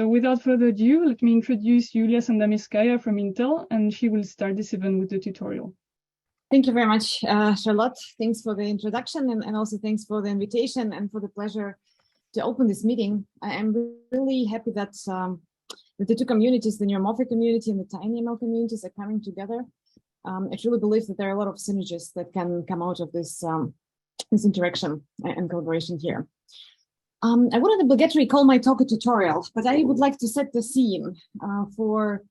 So without further ado, let me introduce Yulia Sandamirskaya from Intel, and she will start this event with the tutorial. Thank you very much, Charlotte. Thanks for the introduction and also thanks for the invitation and for the pleasure to open this meeting. I am really happy that the two communities, the neuromorphic community and the tinyML communities, are coming together. I truly believe that there are a lot of synergies that can come out of this, this interaction and collaboration here. I wouldn't obligatory call my talk a tutorial, but I would like to set the scene for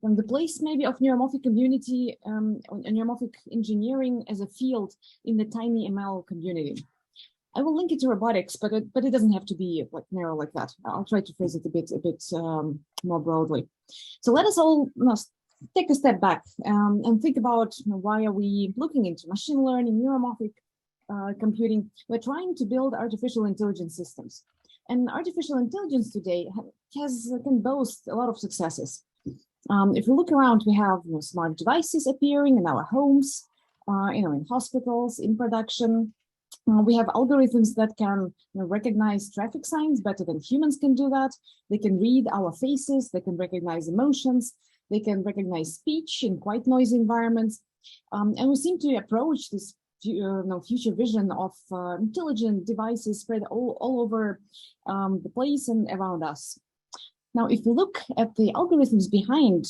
the place maybe of neuromorphic community, neuromorphic engineering as a field in the tinyML community. I will link it to robotics, but it doesn't have to be like narrow like that. I'll try to phrase it a bit more broadly. So let us all take a step back and think about why are we looking into machine learning, neuromorphic computing. We're trying to build artificial intelligence systems, and artificial intelligence today can boast a lot of successes. If we look around, we have smart devices appearing in our homes, in hospitals, in production. We have algorithms that can recognize traffic signs better than humans can do that. They can read our faces. They can recognize emotions. They can recognize speech in quite noisy environments. And we seem to approach this future vision of intelligent devices spread all over the place and around us. Now, if we look at the algorithms behind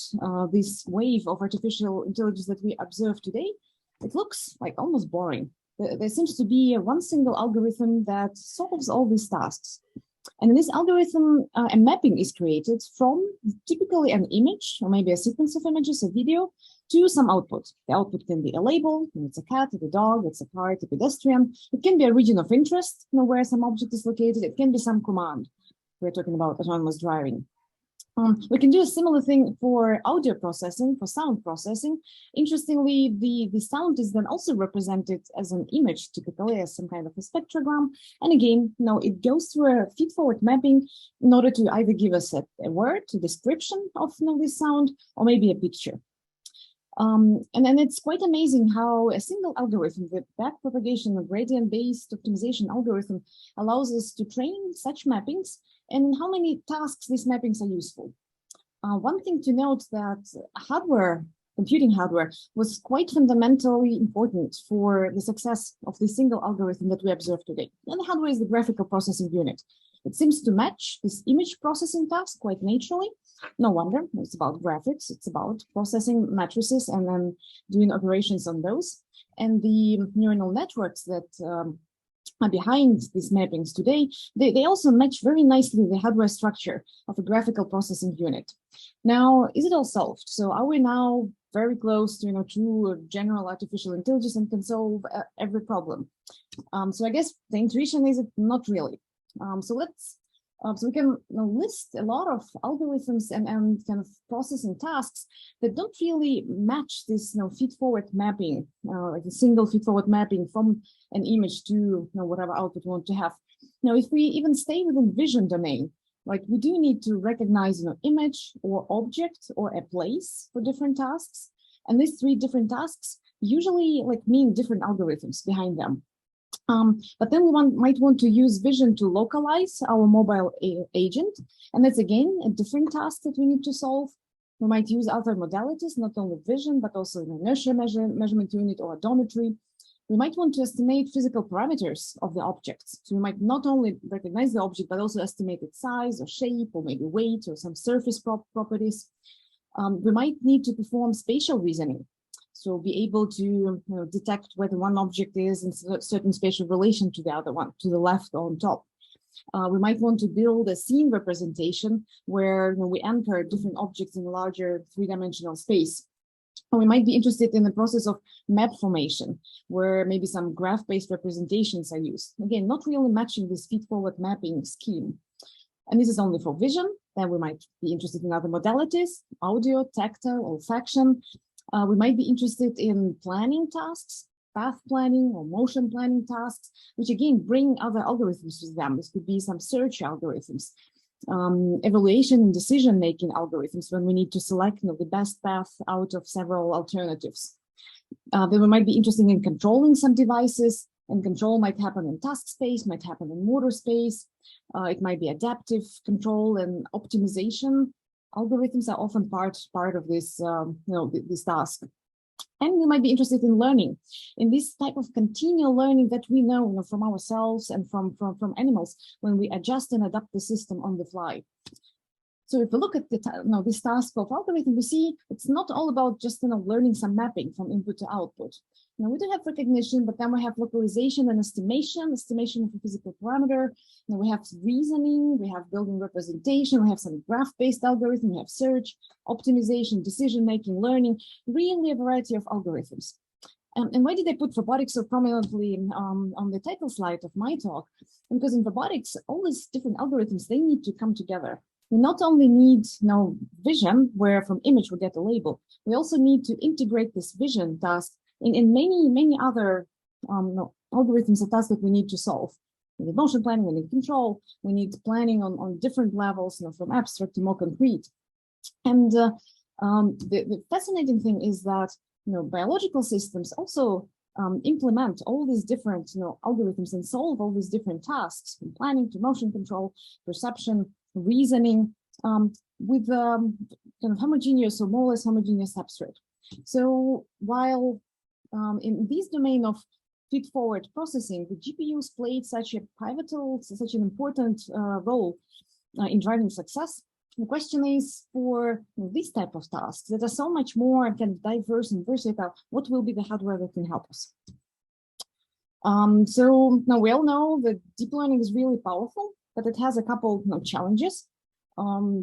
this wave of artificial intelligence that we observe today, it looks like almost boring. There seems to be one single algorithm that solves all these tasks. And in this algorithm, a mapping is created from typically an image, or maybe a sequence of images, a video, to some output. The output can be a label, it's a cat, it's a dog, it's a car, it's a pedestrian. It can be a region of interest, where some object is located. It can be some command. We're talking about autonomous driving. We can do a similar thing for audio processing, for sound processing. Interestingly, the sound is then also represented as an image, typically as some kind of a spectrogram. And again, it goes through a feed-forward mapping in order to either give us a word, a description of this sound, or maybe a picture. And then it's quite amazing how a single algorithm, the backpropagation or gradient-based optimization algorithm, allows us to train such mappings and how many tasks these mappings are useful. One thing to note that computing hardware was quite fundamentally important for the success of the single algorithm that we observe today. And the hardware is the graphical processing unit. It seems to match this image processing task quite naturally. No wonder, it's about graphics, it's about processing matrices and then doing operations on those. And the neural networks that are behind these mappings today, they also match very nicely the hardware structure of a graphical processing unit. Now, is it all solved? So are we now very close to, true general artificial intelligence and can solve every problem? So I guess the intuition is not really. So we can list a lot of algorithms and kind of processing tasks that don't really match this feed-forward mapping, like a single feed-forward mapping from an image to whatever output we want to have. Now, if we even stay within vision domain, like we do need to recognize image or object or a place for different tasks, and these three different tasks usually mean different algorithms behind them. But then we might want to use vision to localize our mobile agent. And that's, again, a different task that we need to solve. We might use other modalities, not only vision, but also an inertia measurement unit or odometry. We might want to estimate physical parameters of the objects. So we might not only recognize the object, but also estimate its size or shape, or maybe weight or some surface properties. We might need to perform spatial reasoning. So be able to detect whether one object is in a certain spatial relation to the other one, to the left or on top. We might want to build a scene representation where we anchor different objects in a larger three-dimensional space. And we might be interested in the process of map formation, where maybe some graph-based representations are used. Again, not really matching this feed-forward mapping scheme. And this is only for vision. Then we might be interested in other modalities, audio, tactile, olfaction. We might be interested in planning tasks, path planning or motion planning tasks, which again bring other algorithms with them. This could be some search algorithms, evaluation and decision-making algorithms when we need to select the best path out of several alternatives. Then we might be interested in controlling some devices, And control might happen in task space, might happen in motor space. It might be adaptive control and optimization. Algorithms are often part of this, this task. And we might be interested in learning, in this type of continual learning that we know, from ourselves and from animals when we adjust and adapt the system on the fly. So if we look at this task of algorithm, we see it's not all about just learning some mapping from input to output. We do have recognition, but then we have localization and estimation of a physical parameter. We have reasoning, we have building representation, we have some graph-based algorithm, we have search, optimization, decision-making, learning, really a variety of algorithms. And why did I put robotics so prominently on the title slide of my talk? Because in robotics, all these different algorithms, they need to come together. We not only need vision, where from image we get a label, we also need to integrate this vision task in many other algorithms and tasks that we need to solve. We need motion planning, we need control, we need planning on different levels, from abstract to more concrete. And the fascinating thing is that biological systems also implement all these different algorithms and solve all these different tasks, from planning to motion control, perception, reasoning, with kind of homogeneous or more or less homogeneous substrate. So while in this domain of feed-forward processing, the GPUs played such an important role in driving success, the question is, for this type of tasks that are so much more kind of diverse and versatile, what will be the hardware that can help us? So now we all know that deep learning is really powerful, but it has a couple challenges.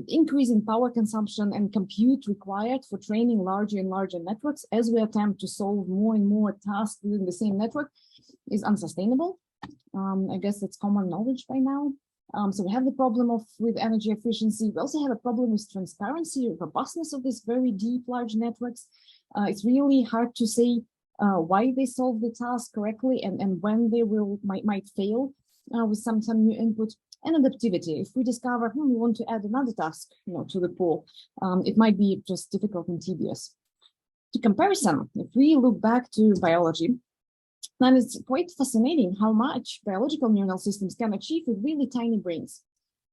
Increasing power consumption and compute required for training larger and larger networks as we attempt to solve more and more tasks within the same network is unsustainable. I guess that's common knowledge by now. So we have the problem with energy efficiency. We also have a problem with transparency, robustness of these very deep, large networks. It's really hard to say why they solve the task correctly and when they might fail with some new input. And adaptivity. If we discover we want to add another task to the pool, it might be just difficult and tedious. To comparison, if we look back to biology, then it's quite fascinating how much biological neural systems can achieve with really tiny brains.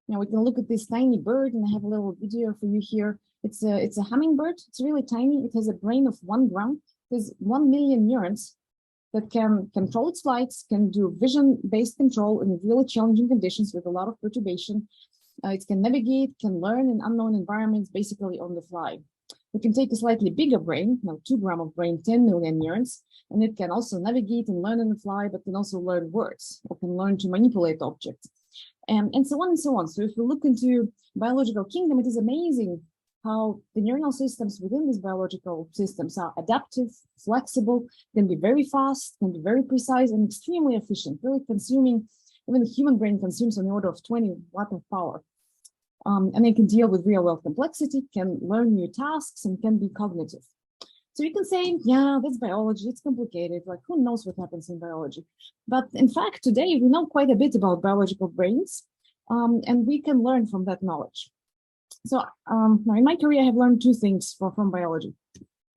Now we can look at this tiny bird, and I have a little video for you here. It's a hummingbird. It's really tiny. It has a brain of 1 gram. There's 1 million neurons that can control its flights, can do vision-based control in really challenging conditions with a lot of perturbation. It can navigate, can learn in unknown environments, basically on the fly. We can take a slightly bigger brain, 2 gram of brain, 10 million neurons, and it can also navigate and learn on the fly, but can also learn words, or can learn to manipulate objects, and so on and so on. So if we look into biological kingdom, it is amazing how the neural systems within these biological systems are adaptive, flexible, can be very fast, can be very precise, and extremely efficient, really consuming, even the human brain consumes on the order of 20 watt of power. And they can deal with real-world complexity, can learn new tasks, and can be cognitive. So you can say, yeah, that's biology, it's complicated, like who knows what happens in biology. But in fact, today we know quite a bit about biological brains, and we can learn from that knowledge. So in my career, I have learned 2 things from biology.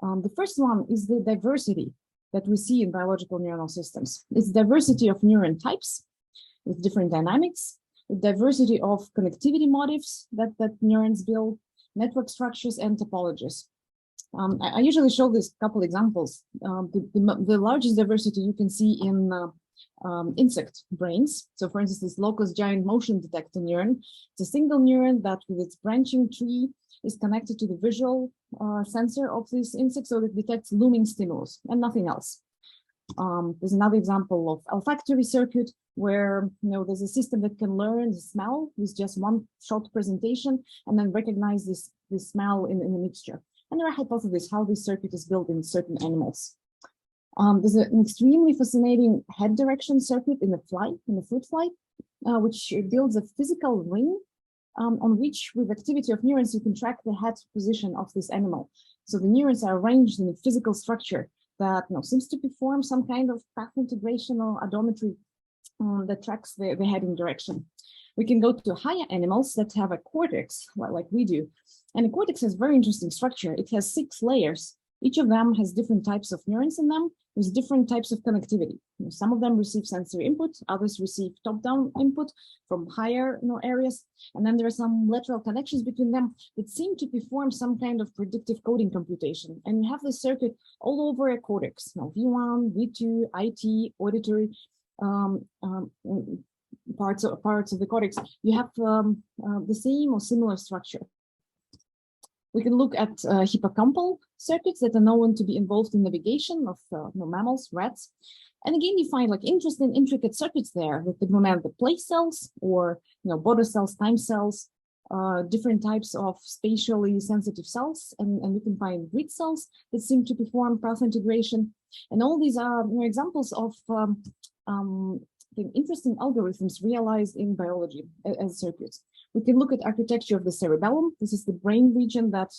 The first one is the diversity that we see in biological neural systems. It's diversity of neuron types with different dynamics, the diversity of connectivity motifs that neurons build, network structures, and topologies. I usually show this couple examples. The largest diversity you can see in insect brains. So for instance, this locus giant motion detector neuron, it's a single neuron that with its branching tree is connected to the visual sensor of this insect, so that it detects looming stimulus and nothing else. There's another example of olfactory circuit where there's a system that can learn the smell with just one short presentation and then recognize this smell in a mixture. And there are hypotheses how this circuit is built in certain animals. There's an extremely fascinating head direction circuit in the fruit fly, which builds a physical ring on which, with activity of neurons, you can track the head position of this animal. So the neurons are arranged in a physical structure that seems to perform some kind of path integration or odometry that tracks the heading direction. We can go to higher animals that have a cortex, like we do. And the cortex has very interesting structure. It has 6 layers Each of them has different types of neurons in them with different types of connectivity. Some of them receive sensory input, others receive top-down input from higher areas, and then there are some lateral connections between them that seem to perform some kind of predictive coding computation. And you have the circuit all over a cortex, V1, V2, IT, auditory, parts of the cortex. You have the same or similar structure. We can look at hippocampal circuits that are known to be involved in navigation of mammals, rats. And again, you find like interesting, intricate circuits there that implement the place cells or border cells, time cells, different types of spatially sensitive cells. And we can find grid cells that seem to perform path integration. And all these are examples of interesting algorithms realized in biology as circuits. We can look at architecture of the cerebellum. This is the brain region that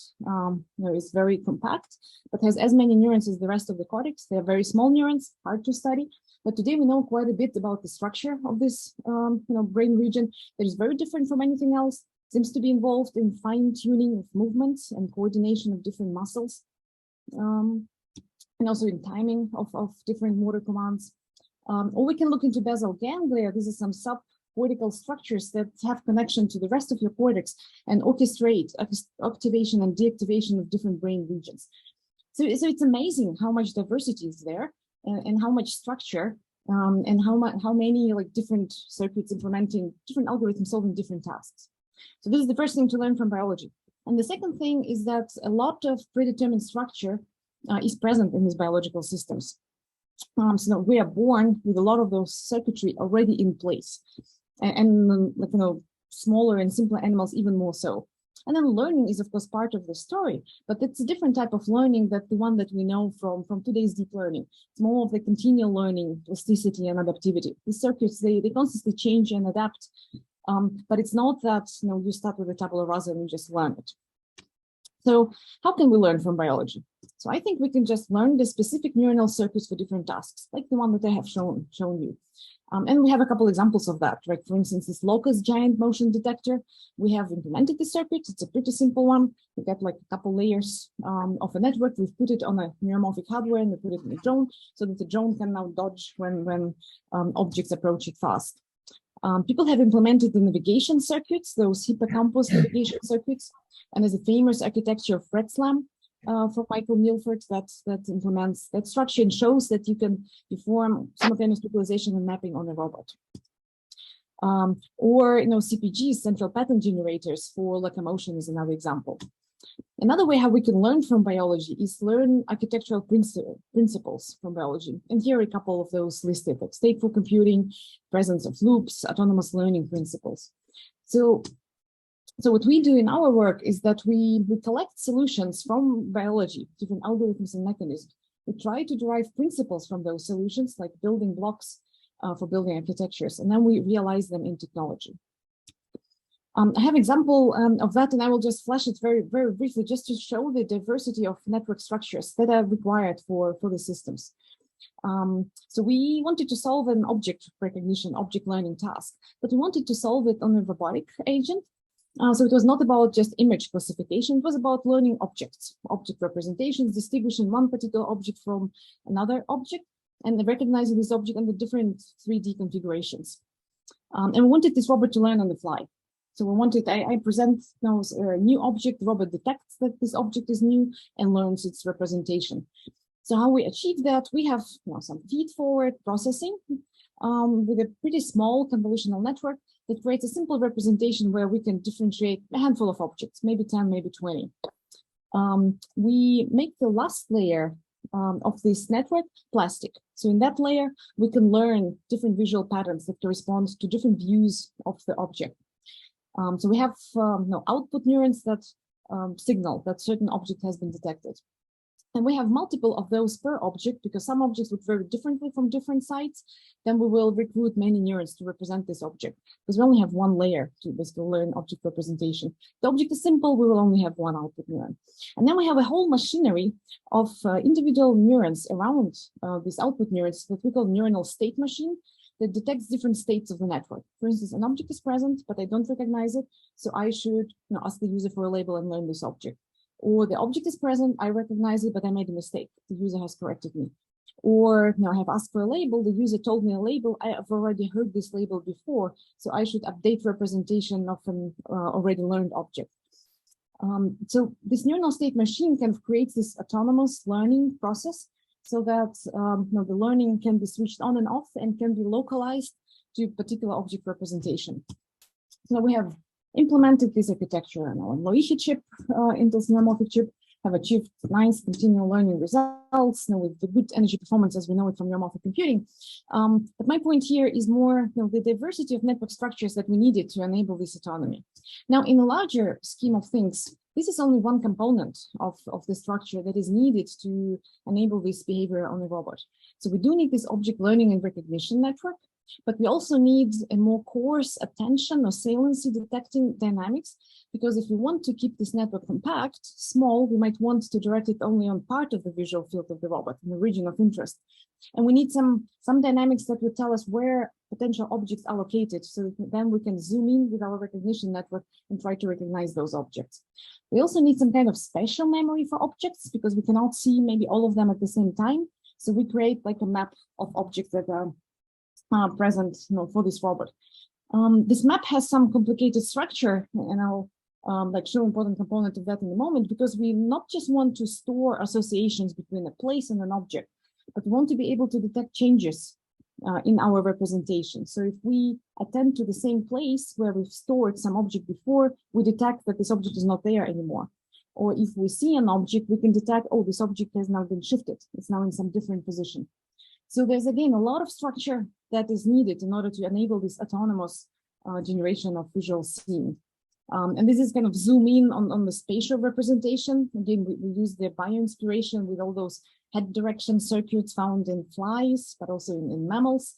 is very compact, but has as many neurons as the rest of the cortex. They are very small neurons, hard to study. But today we know quite a bit about the structure of this brain region that is very different from anything else. Seems to be involved in fine-tuning of movements and coordination of different muscles, and also in timing of different motor commands. Or we can look into basal ganglia. These are some subcortical structures that have connection to the rest of your cortex and orchestrate activation and deactivation of different brain regions. So it's amazing how much diversity is there and how much structure and how many different circuits implementing different algorithms solving different tasks. So this is the first thing to learn from biology. And the second thing is that a lot of predetermined structure is present in these biological systems. So we are born with a lot of those circuitry already in place, and smaller and simpler animals even more so. And then learning is of course part of the story, but it's a different type of learning than the one that we know from today's deep learning. It's more of the continual learning, plasticity and adaptivity. These circuits, they constantly change and adapt, but it's not that you start with a tabula rasa and you just learn it. So how can we learn from biology? So I think we can just learn the specific neuronal circuits for different tasks, like the one that I have shown you. And we have a couple examples of that, right? For instance, this locus giant motion detector, we have implemented the circuit. It's a pretty simple one. We got like a couple layers of a network. We've put it on a neuromorphic hardware and we put it in a drone so that the drone can now dodge when objects approach it fast. People have implemented the navigation circuits, those hippocampus navigation circuits, and there's a famous architecture of FredSlam from Michael Milford that implements that structure and shows that you can perform simultaneous localization and mapping on a robot. Or CPGs, central pattern generators for locomotion is another example. Another way how we can learn from biology is learn architectural principles from biology. And here are a couple of those listed, like stateful computing, presence of loops, autonomous learning principles. So what we do in our work is that we collect solutions from biology, different algorithms and mechanisms. We try to derive principles from those solutions, like building blocks for building architectures, and then we realize them in technology. I have an example of that, and I will just flash it very, very briefly, just to show the diversity of network structures that are required for the systems. So we wanted to solve an object recognition, object learning task, but we wanted to solve it on a robotic agent. So it was not about just image classification, it was about learning objects, object representations, distinguishing one particular object from another object, and recognizing this object under different 3D configurations. And we wanted this robot to learn on the fly. So we wanted, I present now a new object, the robot detects that this object is new and learns its representation. So how we achieve that, we have some feed-forward processing with a pretty small convolutional network that creates a simple representation where we can differentiate a handful of objects, maybe 10, maybe 20. We make the last layer of this network plastic. So in that layer, we can learn different visual patterns that correspond to different views of the object. So we have output neurons that signal that certain object has been detected. And we have multiple of those per object because some objects look very differently from different sites. Then we will recruit many neurons to represent this object because we only have one layer to basically learn object representation. The object is simple, we will only have one output neuron. And then we have a whole machinery of individual neurons around these output neurons that we call neuronal state machine that detects different states of the network. For instance, an object is present, but I don't recognize it. So I should ask the user for a label and learn this object. Or the object is present, I recognize it, but I made a mistake. The user has corrected me. Or I have asked for a label, the user told me a label, I have already heard this label before, so I should update representation of an already learned object. So this neural state machine kind of creates this autonomous learning process so that the learning can be switched on and off and can be localized to particular object representation. So we have implemented this architecture in our Loihi chip, Intel's neuromorphic chip, have achieved nice continual learning results with the good energy performance as we know it from neuromorphic computing. But my point here is more the diversity of network structures that we needed to enable this autonomy. Now, in a larger scheme of things, this is only one component of the structure that is needed to enable this behavior on a robot. So we do need this object learning and recognition network, but we also need a more coarse attention or saliency detecting dynamics, because if we want to keep this network compact, small, we might want to direct it only on part of the visual field of the robot, in the region of interest. And we need some dynamics that would tell us where potential objects are located, so then we can zoom in with our recognition network and try to recognize those objects. We also need some kind of spatial memory for objects, because we cannot see maybe all of them at the same time. So we create like a map of objects that are present for this robot. This map has some complicated structure, and I'll show important component of that in a moment, because we not just want to store associations between a place and an object, but we want to be able to detect changes in our representation. So if we attend to the same place where we've stored some object before, we detect that this object is not there anymore. Or if we see an object, we can detect, oh, this object has now been shifted. It's now in some different position. So there's, again, a lot of structure that is needed in order to enable this autonomous generation of visual scene. And this is kind of zoom in on the spatial representation. Again, we use the bioinspiration with all those head direction circuits found in flies, but also in mammals.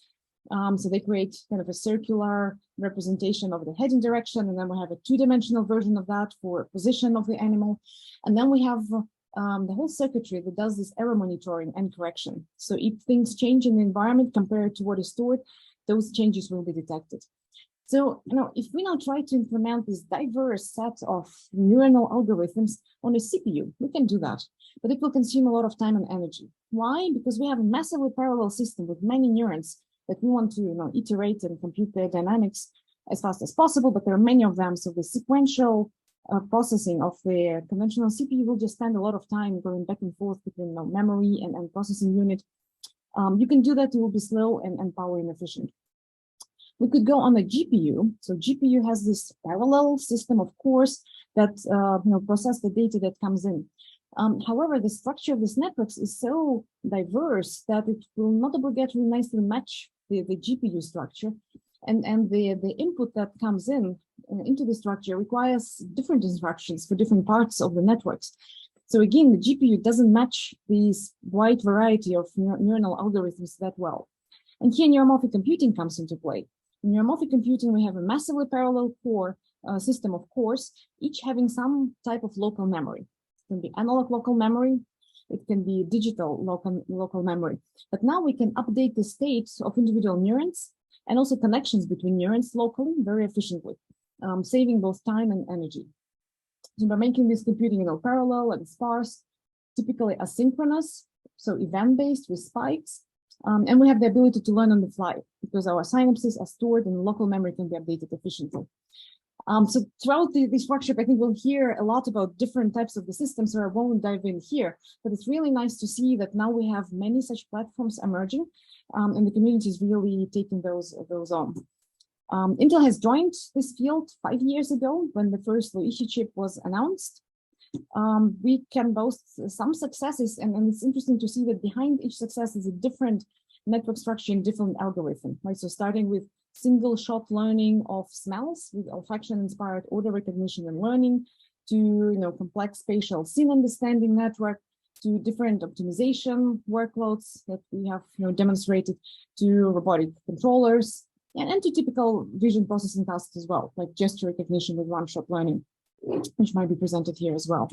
So they create kind of a circular representation of the heading direction, and then we have a two-dimensional version of that for position of the animal. And then we have the whole circuitry that does this error monitoring and correction. So if things change in the environment compared to what is stored, those changes will be detected. So, if we now try to implement this diverse set of neuronal algorithms on a CPU, we can do that, but it will consume a lot of time and energy. Why? Because we have a massively parallel system with many neurons that we want to iterate and compute their dynamics as fast as possible, but there are many of them. So the sequential processing of the conventional CPU will just spend a lot of time going back and forth between memory and processing unit. You can do that, it will be slow and power inefficient. We could go on a GPU. So GPU has this parallel system, of course, that process the data that comes in. However, the structure of these networks is so diverse that it will not obligatory nicely match the GPU structure, and the input that comes in into the structure requires different instructions for different parts of the networks. So again, the GPU doesn't match these wide variety of neuronal algorithms that well. And here neuromorphic computing comes into play. In neuromorphic computing, we have a massively parallel core system of cores, each having some type of local memory. It can be analog local memory, it can be digital local memory. But now we can update the states of individual neurons and also connections between neurons locally very efficiently, saving both time and energy. So by making this computing parallel and sparse, typically asynchronous, so event-based with spikes, and we have the ability to learn on the fly because our synapses are stored and local memory can be updated efficiently. So throughout this workshop, I think we'll hear a lot about different types of the system, so I won't dive in here, but it's really nice to see that now we have many such platforms emerging, and the community is really taking those on. Intel has joined this field 5 years ago when the first Loihi chip was announced. We can boast some successes, and it's interesting to see that behind each success is a different network structure and different algorithm, right? So starting with single shot learning of smells with olfaction-inspired odor recognition and learning, to complex spatial scene understanding network, to different optimization workloads that we have demonstrated, to robotic controllers, and to typical vision processing tasks as well, like gesture recognition with one-shot learning, which might be presented here as well.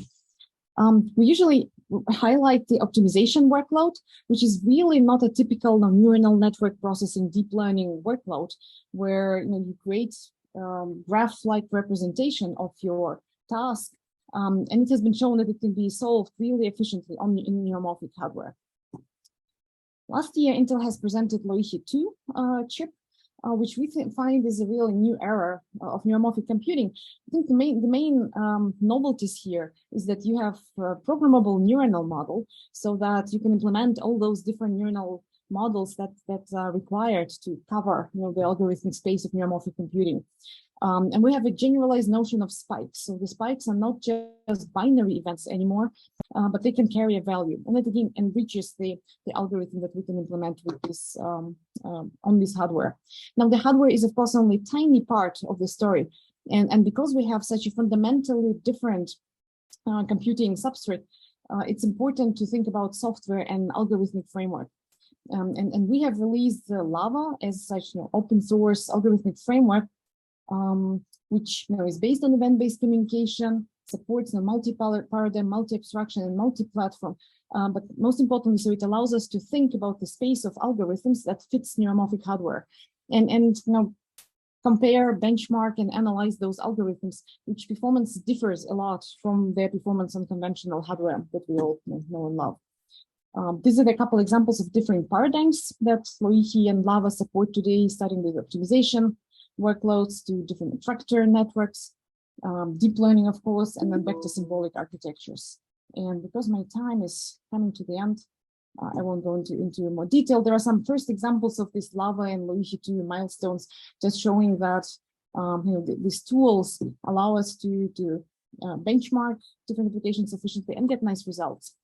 We usually highlight the optimization workload, which is really not a typical neuronal network processing deep learning workload, where you create graph-like representation of your task And it has been shown that it can be solved really efficiently in neuromorphic hardware. Last year, Intel has presented Loihi 2 chip, which we find is a really new era of neuromorphic computing. I think the main novelties here is that you have a programmable neuronal model, so that you can implement all those different neuronal models that are required to cover, the algorithmic space of neuromorphic computing. And we have a generalized notion of spikes. So the spikes are not just binary events anymore, but they can carry a value. And that again enriches the algorithm that we can implement with this on this hardware. Now, the hardware is, of course, only a tiny part of the story. And because we have such a fundamentally different computing substrate, it's important to think about software and algorithmic framework. And we have released Lava as such open source algorithmic framework, which is based on event-based communication, supports multi-paradigm, multi-abstraction, and multi-platform. But most importantly, so it allows us to think about the space of algorithms that fits neuromorphic hardware, and compare, benchmark, and analyze those algorithms, which performance differs a lot from their performance on conventional hardware that we all know and love. These are a couple examples of different paradigms that Loihi and Lava support today, starting with optimization workloads to different attractor networks, deep learning, of course, and then back to symbolic architectures. And because my time is coming to the end, I won't go into more detail. There are some first examples of this Lava and Loihi 2 milestones, just showing that these tools allow us to benchmark different applications efficiently and get nice results.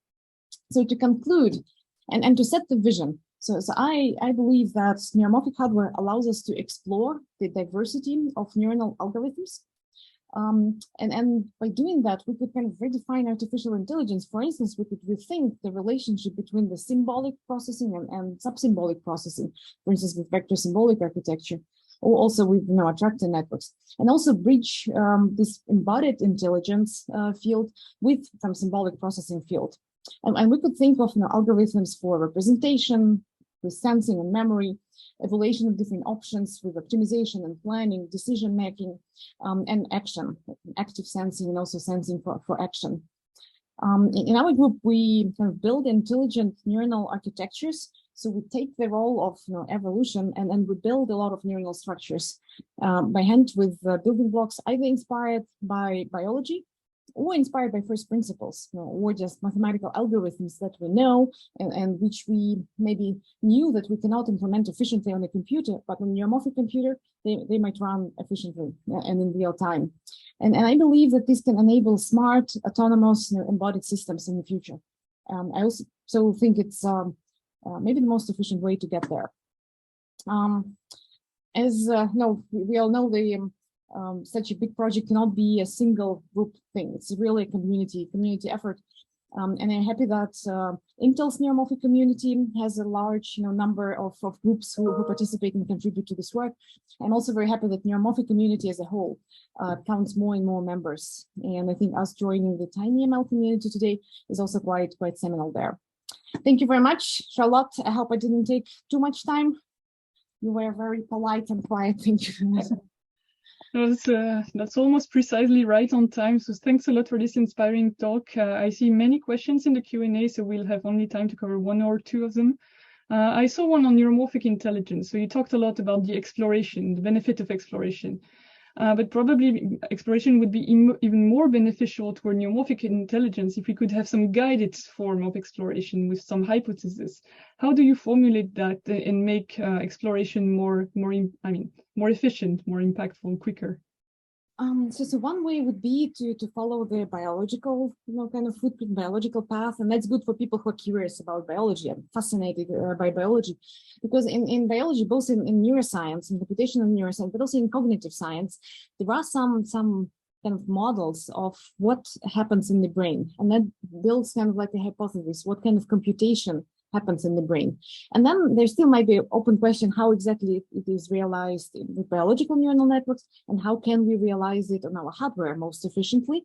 So to conclude and to set the vision, so I believe that neuromorphic hardware allows us to explore the diversity of neuronal algorithms. And by doing that, we could kind of redefine artificial intelligence. For instance, we could rethink the relationship between the symbolic processing and sub-symbolic processing, for instance, with vector symbolic architecture, or also with attractor networks, and also bridge this embodied intelligence field with some symbolic processing field. And we could think of algorithms for representation, with sensing and memory, evaluation of different options with optimization and planning, decision making, and action, active sensing, and also sensing for action. In our group, we kind of build intelligent neuronal architectures. So we take the role of evolution and we build a lot of neuronal structures by hand with building blocks either inspired by biology or inspired by first principles, or just mathematical algorithms that we know and which we maybe knew that we cannot implement efficiently on a computer, but on a neuromorphic computer, they might run efficiently and in real time. And I believe that this can enable smart, autonomous, embodied systems in the future. I also think it's maybe the most efficient way to get there. We all know such a big project cannot be a single group thing. It's really a community effort. And I'm happy that Intel's neuromorphic community has a large number of groups who participate and contribute to this work. I'm also very happy that neuromorphic community as a whole counts more and more members. And I think us joining the tinyML community today is also quite seminal there. Thank you very much, Charlotte. I hope I didn't take too much time. You were very polite and quiet. Thank you. That's almost precisely right on time. So thanks a lot for this inspiring talk. I see many questions in the Q&A, so we'll have only time to cover one or two of them. I saw one on neuromorphic intelligence. So you talked a lot about the exploration, the benefit of exploration. But probably exploration would be even more beneficial toward neuromorphic intelligence if we could have some guided form of exploration with some hypothesis. How do you formulate that and make exploration more efficient, more impactful, quicker? So one way would be to follow the biological, kind of footprint, biological path, and that's good for people who are curious about biology. I'm fascinated by biology, because in biology, both in neuroscience, in computational neuroscience, but also in cognitive science, there are some kind of models of what happens in the brain, and that builds kind of like a hypothesis, what kind of computation happens in the brain. And then there still might be an open question how exactly it is realized with biological neural networks, and how can we realize it on our hardware most efficiently.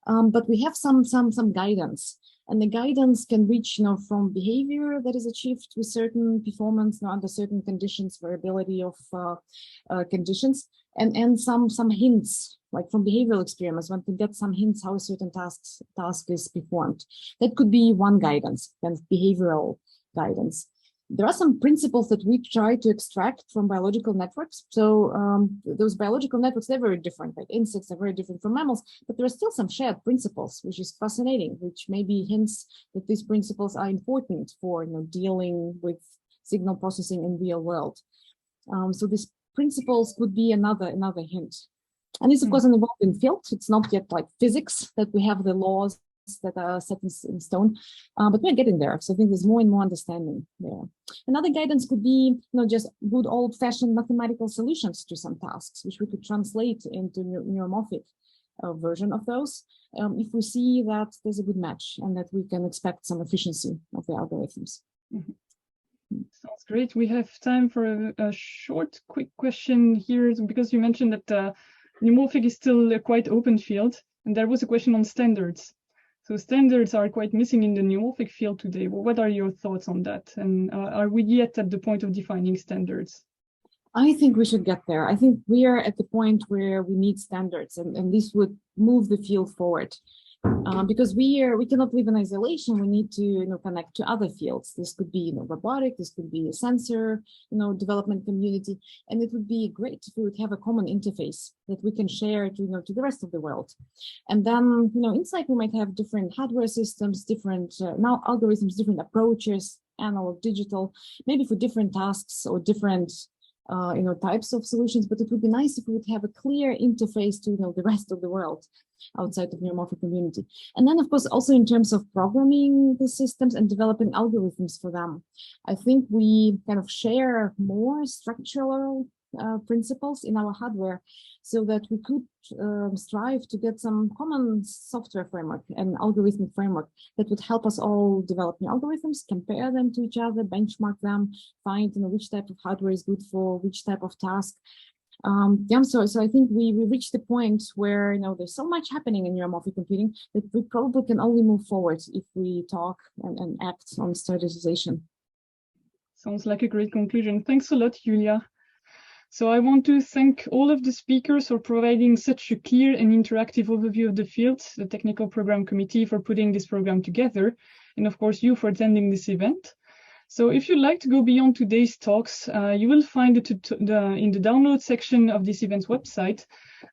But we have some guidance, and the guidance can reach from behavior that is achieved with certain performance under certain conditions, variability of conditions, and some hints like from behavioral experiments, one can get some hints how a certain task is performed. That could be one guidance, kind of behavioral guidance. There are some principles that we try to extract from biological networks. So those biological networks, they're very different. Like insects are very different from mammals, but there are still some shared principles, which is fascinating, which maybe hints that these principles are important for dealing with signal processing in real world. So these principles could be another hint. And it's of course an evolving field. It's not yet like physics that we have the laws that are set in stone, but we're getting there. So I think there's more and more understanding there. Another guidance could be, just good old-fashioned mathematical solutions to some tasks, which we could translate into neuromorphic version of those, if we see that there's a good match and that we can expect some efficiency of the algorithms. Sounds great. We have time for a short, quick question here, because you mentioned that neuromorphic is still a quite open field, and there was a question on standards. So standards are quite missing in the neuromorphic field today. Well, what are your thoughts on that? And are we yet at the point of defining standards? I think we should get there. I think we are at the point where we need standards, and this would move the field forward. Because we cannot live in isolation. We need to connect to other fields. This could be robotic. This could be a sensor development community, and it would be great if we would have a common interface that we can share to the rest of the world. And then inside we might have different hardware systems, different now algorithms, different approaches, analog, digital, maybe for different tasks or different types of solutions. But it would be nice if we would have a clear interface to the rest of the world outside of neuromorphic community. And then, of course, also in terms of programming the systems and developing algorithms for them, I think we kind of share more structural principles in our hardware, so that we could strive to get some common software framework and algorithmic framework that would help us all develop new algorithms, compare them to each other, benchmark them, find which type of hardware is good for which type of task. So I think we reached the point where there's so much happening in neuromorphic computing that we probably can only move forward if we talk and act on standardization. Sounds like a great conclusion. Thanks a lot, Yulia. So I want to thank all of the speakers for providing such a clear and interactive overview of the field, the Technical Program Committee for putting this program together, and of course you for attending this event. So if you'd like to go beyond today's talks, you will find in the download section of this event's website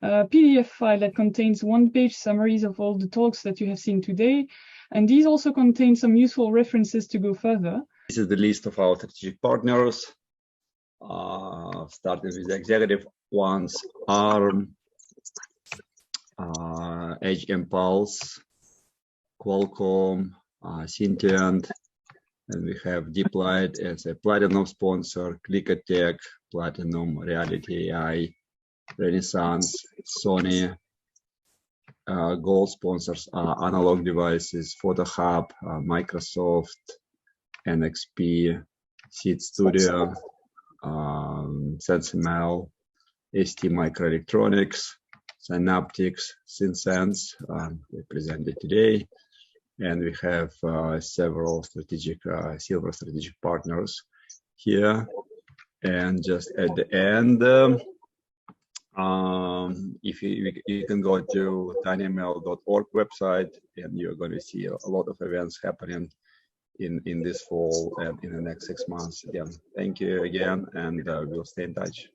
a PDF file that contains one-page summaries of all the talks that you have seen today. And these also contain some useful references to go further. This is the list of our strategic partners, starting with the executive ones: ARM, Edge Impulse, Qualcomm, Sentient, and we have DeepLight as a platinum sponsor, Clickertech, Platinum, Reality AI, Renaissance, Sony. Gold sponsors are Analog Devices, PhotoHub, Microsoft, NXP, Seed Studio, tinyML, ST Microelectronics, Synaptics, Synsense, we presented today, and we have several strategic silver strategic partners here. And just at the end, if you can go to tinyML.org website, and you're going to see a lot of events happening in this fall and in the next 6 months. Again, thank you again, and we'll stay in touch.